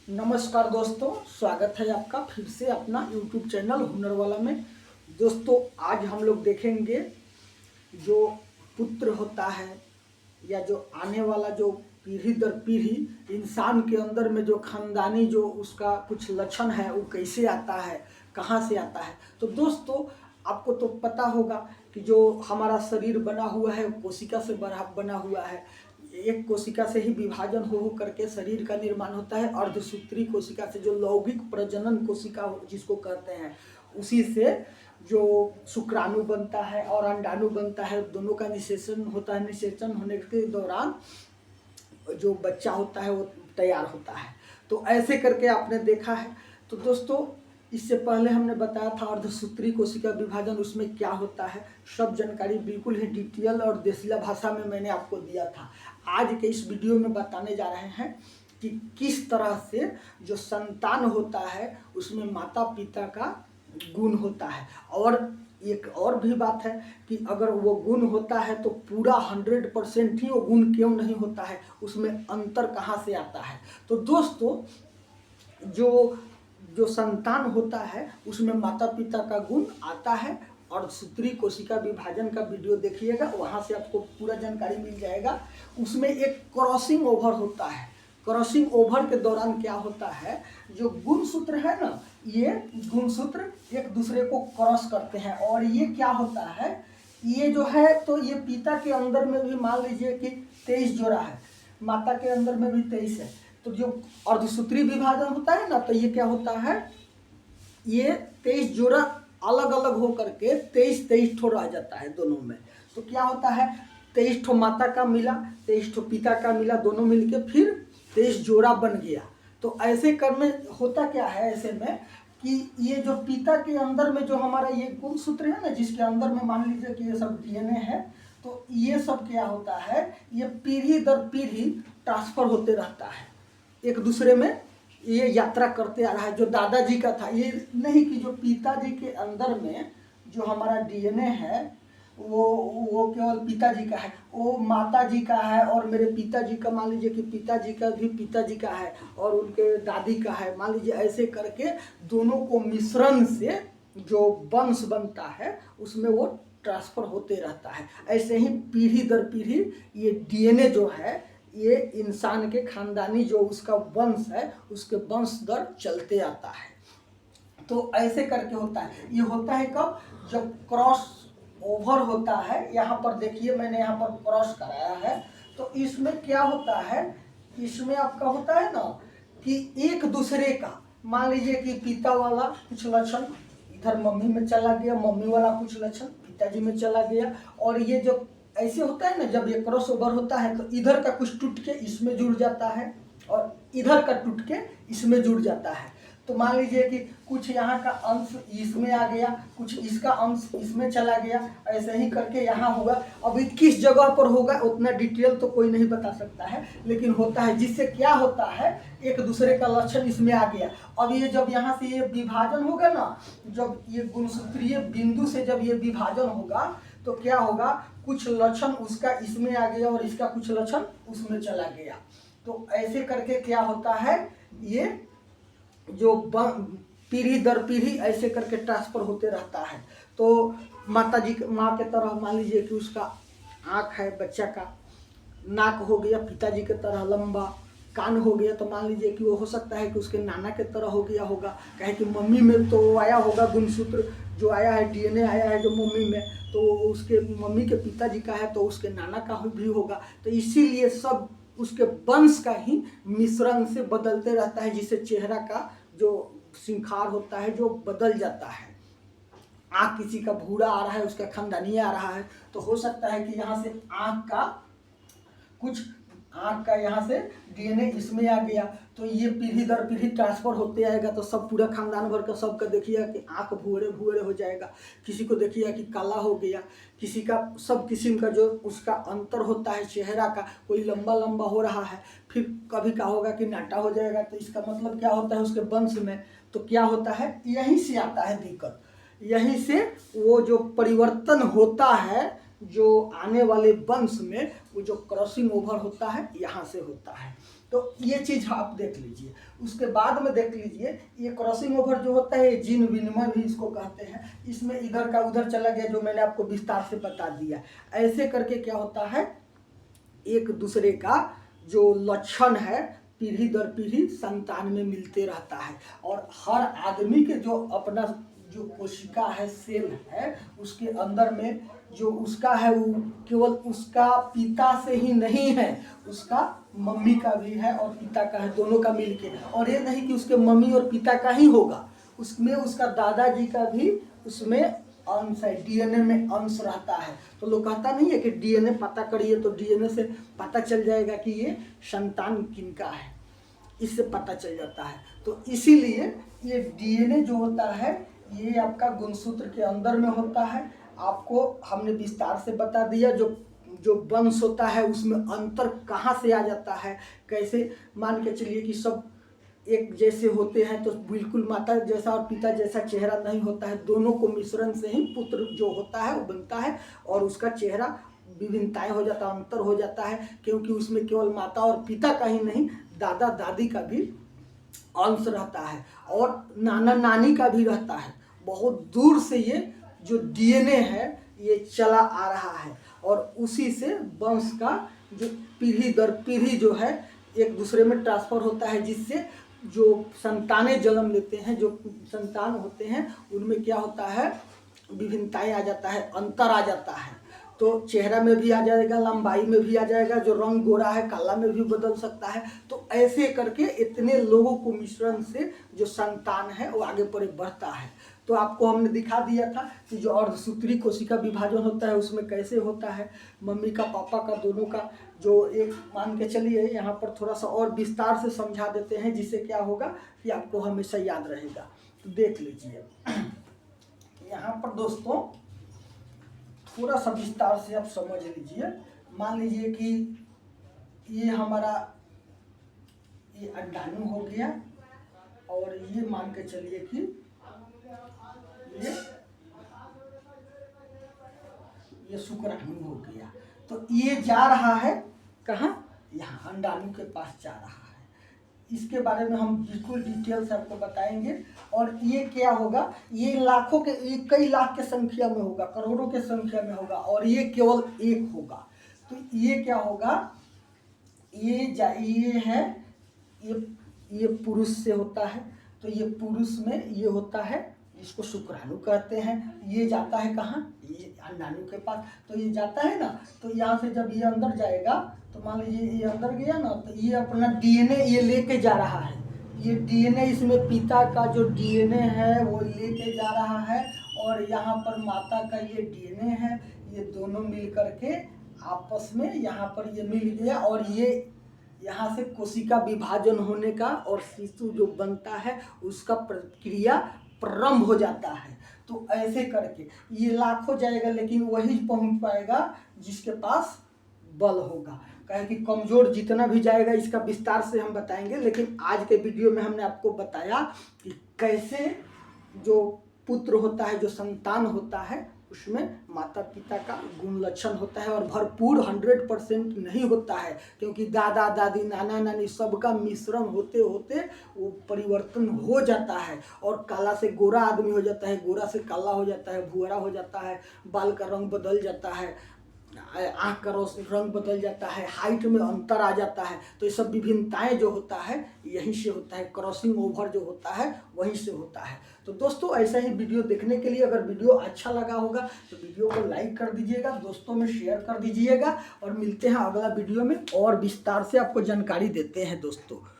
नमस्कार दोस्तों, स्वागत है आपका फिर से अपना YouTube चैनल हुनर वाला में। दोस्तों, आज हम लोग देखेंगे जो पुत्र होता है या जो आने वाला जो पीढ़ी दर पीढ़ी इंसान के अंदर में जो खानदानी जो उसका कुछ लक्षण है वो कैसे आता है, कहाँ से आता है। तो दोस्तों, आपको तो पता होगा कि जो हमारा शरीर बना हुआ है कोशिका से बना हुआ है। एक कोशिका से ही विभाजन हो करके शरीर का निर्माण होता है। अर्धसूत्री कोशिका से जो लैंगिक प्रजनन कोशिका जिसको कहते हैं, उसी से जो शुक्राणु बनता है और अंडाणु बनता है, दोनों का निषेचन होता है। निषेचन होने के दौरान जो बच्चा होता है वो तैयार होता है। तो ऐसे करके आपने देखा है। तो दोस्तों, इससे पहले हमने बताया था अर्धसूत्री कोशिका विभाजन, उसमें क्या होता है, सब जानकारी बिल्कुल ही डिटेल और देसिला भाषा में मैंने आपको दिया था। आज के इस वीडियो में बताने जा रहे हैं कि किस तरह से जो संतान होता है उसमें माता पिता का गुण होता है। और एक और भी बात है कि अगर वो गुण होता है तो पूरा 100% ही वो गुण क्यों नहीं होता है, उसमें अंतर कहाँ से आता है। तो दोस्तों, जो संतान होता है उसमें माता पिता का गुण आता है। और सूत्री कोशिका विभाजन का वीडियो देखिएगा, वहाँ से आपको पूरा जानकारी मिल जाएगा। उसमें एक क्रॉसिंग ओवर होता है। क्रॉसिंग ओवर के दौरान क्या होता है, जो गुणसूत्र है ना, ये गुणसूत्र एक दूसरे को क्रॉस करते हैं। और ये क्या होता है, ये जो है तो ये पिता के अंदर में भी मान लीजिए कि 23 जोड़ा है, माता के अंदर में भी 23 है। तो जो अर्धसूत्री विभाजन होता है ना, तो ये क्या होता है, ये 23 जोड़ा अलग अलग हो करके 23 ठो रह जाता है दोनों में। तो क्या होता है, 23 ठो माता का मिला, 23 ठो पिता का मिला, दोनों मिलके फिर 23 जोड़ा बन गया। तो ऐसे करने होता क्या है ऐसे में कि ये जो पिता के अंदर में जो हमारा ये गुणसूत्र है ना, जिसके अंदर में मान लीजिए कि ये सब डीएनए है, तो ये सब क्या होता है, ये पीढ़ी दर पीढ़ी ट्रांसफर होते रहता है एक दूसरे में। ये यात्रा करते आ रहा है। जो दादाजी का था, ये नहीं कि जो पिताजी के अंदर में जो हमारा डीएनए है वो केवल पिताजी का है, वो माताजी का है, और मेरे पिताजी का मान लीजिए कि पिताजी का भी पिताजी का है, और उनके दादी का है, मान लीजिए। ऐसे करके दोनों को मिश्रण से जो वंश बनता है उसमें वो ट्रांसफर होते रहता है। ऐसे ही पीढ़ी दर पीढ़ी ये डीएनए जो है, ये इंसान के खानदानी जो उसका वंश है उसके वंश दर चलते आता है। तो ऐसे करके होता है। ये होता है कब, जब क्रॉस ओवर होता है। यहाँ पर देखिए, मैंने यहाँ पर क्रॉस कराया है। तो इसमें क्या होता है, इसमें आपका होता है ना कि एक दूसरे का, मान लीजिए कि पिता वाला कुछ लक्षण इधर मम्मी में चला गया, मम्मी वाला कुछ लक्षण पिताजी में चला गया। और ये जो ऐसे होता है ना, जब ये क्रॉस ओवर होता है तो इधर का कुछ टूट के इसमें जुड़ जाता है और इधर का टूट के इसमें जुड़ जाता है। तो मान लीजिए कि कुछ यहाँ का अंश इसमें आ गया, कुछ इसका अंश इसमें चला गया, ऐसे ही करके यहाँ हुआ। अभी किस जगह पर होगा उतना डिटेल तो कोई नहीं बता सकता है, लेकिन होता है। जिससे क्या होता है, एक दूसरे का लक्षण इसमें आ गया। अब ये जब यहाँ से ये विभाजन होगा ना, जब ये गुणसूत्रीय बिंदु से जब ये विभाजन होगा तो क्या होगा, कुछ लक्षण उसका इसमें आ गया और इसका कुछ लक्षण उसमें चला गया। तो ऐसे करके क्या होता है, ये जो पीढ़ी दर पीढ़ी ऐसे करके ट्रांसफर होते रहता है। तो माता जी माँ के तरह मान लीजिए कि उसका आँख है, बच्चा का नाक हो गया पिताजी के तरह लंबा, कान हो गया तो मान लीजिए कि वो हो सकता है कि उसके नाना के तरह हो गया होगा। कहे कि मम्मी में तो आया होगा गुणसूत्र जो आया है, डीएनए आया है जो मम्मी में, तो उसके मम्मी के पिताजी का है तो उसके नाना का भी होगा। तो इसीलिए सब उसके वंश का ही मिश्रण से बदलते रहता है, जिससे चेहरा का जो सिंखार होता है जो बदल जाता है। आँख किसी का भूरा आ रहा है, उसका खानदानी आ रहा है, तो हो सकता है कि यहाँ से आँख का यहाँ से डीएनए इसमें आ गया, तो ये पीढ़ी दर पीढ़ी ट्रांसफर होते आएगा। तो सब पूरा खानदान भर का सबका देखिएगा कि आँख भूरे भूरे हो जाएगा, किसी को देखिएगा कि काला हो गया, किसी का सब किस्म का जो उसका अंतर होता है चेहरा का, कोई लंबा लंबा हो रहा है, फिर कभी का होगा कि नाटा हो जाएगा। तो इसका मतलब क्या होता है, उसके वंश में तो क्या होता है, यहीं से आता है दिक्कत। यहीं से वो जो परिवर्तन होता है जो आने वाले वंश में, वो जो क्रॉसिंग ओवर होता है यहाँ से होता है। तो ये चीज़ आप देख लीजिए। उसके बाद में देख लीजिए, ये क्रॉसिंग ओवर जो होता है, जीन विनिमय भी इसको कहते हैं। इसमें इधर का उधर चला गया, जो मैंने आपको विस्तार से बता दिया। ऐसे करके क्या होता है, एक दूसरे का जो लक्षण है पीढ़ी दर पीढ़ी संतान में मिलते रहता है। और हर आदमी के जो अपना जो कोशिका है, सेल है, उसके अंदर में जो उसका है वो केवल उसका पिता से ही नहीं है, उसका मम्मी का भी है और पिता का है, दोनों का मिलके। और ये नहीं कि उसके मम्मी और पिता का ही होगा, उसमें उसका दादाजी का भी उसमें अंश है, डीएनए में अंश रहता है। तो लोग कहता नहीं है कि डीएनए पता करिए, तो डीएनए से पता चल जाएगा कि ये संतान किनका है, इससे पता चल जाता है। तो इसीलिए ये डीएनए जो होता है ये आपका गुणसूत्र के अंदर में होता है। आपको हमने विस्तार से बता दिया, जो जो वंश होता है उसमें अंतर कहाँ से आ जाता है, कैसे। मान के चलिए कि सब एक जैसे होते हैं तो बिल्कुल माता जैसा और पिता जैसा चेहरा नहीं होता है, दोनों को मिश्रण से ही पुत्र जो होता है वो बनता है। और उसका चेहरा विभिन्नताएं हो जाता है, अंतर हो जाता है, क्योंकि उसमें केवल माता और पिता का ही नहीं, दादा दादी का भी अंश रहता है और नाना नानी का भी रहता है। बहुत दूर से ये जो डीएनए है ये चला आ रहा है और उसी से वंश का जो पीढ़ी दर पीढ़ी जो है एक दूसरे में ट्रांसफ़र होता है, जिससे जो संतानें जन्म लेते हैं, जो संतान होते हैं, उनमें क्या होता है, विभिन्नताएं आ जाता है, अंतर आ जाता है। तो चेहरा में भी आ जाएगा, लंबाई में भी आ जाएगा, जो रंग गोरा है काला में भी बदल सकता है। तो ऐसे करके इतने लोगों को मिश्रण से जो संतान है वो आगे पर बढ़ता है। तो आपको हमने दिखा दिया था कि जो अर्धसूत्री कोशिका विभाजन होता है उसमें कैसे होता है, मम्मी का पापा का दोनों का जो एक, मान के चलिए यहाँ पर थोड़ा सा और विस्तार से समझा देते हैं, जिससे क्या होगा कि आपको हमेशा याद रहेगा। तो देख लीजिए यहाँ पर दोस्तों, थोड़ा सा विस्तार से आप समझ लीजिए। मान लीजिए कि ये हमारा ये अंडाणु हो गया और ये मान के चलिए कि ये शुक्राणु हो गया। तो ये जा रहा है कहाँ, यहाँ अंडाणु के पास जा रहा है। इसके बारे में हम बिल्कुल डिटेल से आपको बताएंगे। और ये क्या होगा, ये लाखों के, ये कई लाख के संख्या में होगा, करोड़ों के संख्या में होगा, और ये केवल एक होगा। तो ये क्या होगा, ये है, ये पुरुष से होता है। तो ये पुरुष में ये होता है, इसको शुक्राणु कहते हैं। ये जाता है कहाँ, ये अंडाणु के पास। तो ये जाता है ना, तो यहाँ से जब ये अंदर जाएगा, तो मान लीजिए ये अंदर गया ना, तो ये अपना डीएनए ये लेके जा रहा है। ये डीएनए, इसमें पिता का जो डीएनए है वो लेके जा रहा है, और यहाँ पर माता का ये डीएनए है। ये दोनों मिल करके आपस में यहाँ पर ये मिल गया, और ये यहाँ से कोशिका विभाजन होने का और शिशु जो बनता है उसका प्रक्रिया प्रारंभ हो जाता है। तो ऐसे करके ये लाखों जाएगा, लेकिन वही पहुंच पाएगा जिसके पास बल होगा। कहे कि कमज़ोर जितना भी जाएगा, इसका विस्तार से हम बताएंगे। लेकिन आज के वीडियो में हमने आपको बताया कि कैसे जो पुत्र होता है, जो संतान होता है, उसमें माता पिता का गुण लक्षण होता है, और भरपूर 100% नहीं होता है, क्योंकि दादा दादी नाना नानी सबका मिश्रण होते होते वो परिवर्तन हो जाता है, और काला से गोरा आदमी हो जाता है, गोरा से काला हो जाता है, भूरा हो जाता है, बाल का रंग बदल जाता है, आँख का रंग बदल जाता है, हाइट में अंतर आ जाता है। तो ये सब विभिन्नताएं जो होता है यहीं से होता है, क्रॉसिंग ओवर जो होता है वहीं से होता है। तो दोस्तों, ऐसा ही वीडियो देखने के लिए अगर वीडियो अच्छा लगा होगा तो वीडियो को लाइक कर दीजिएगा, दोस्तों में शेयर कर दीजिएगा, और मिलते हैं अगला वीडियो में और विस्तार से आपको जानकारी देते हैं दोस्तों।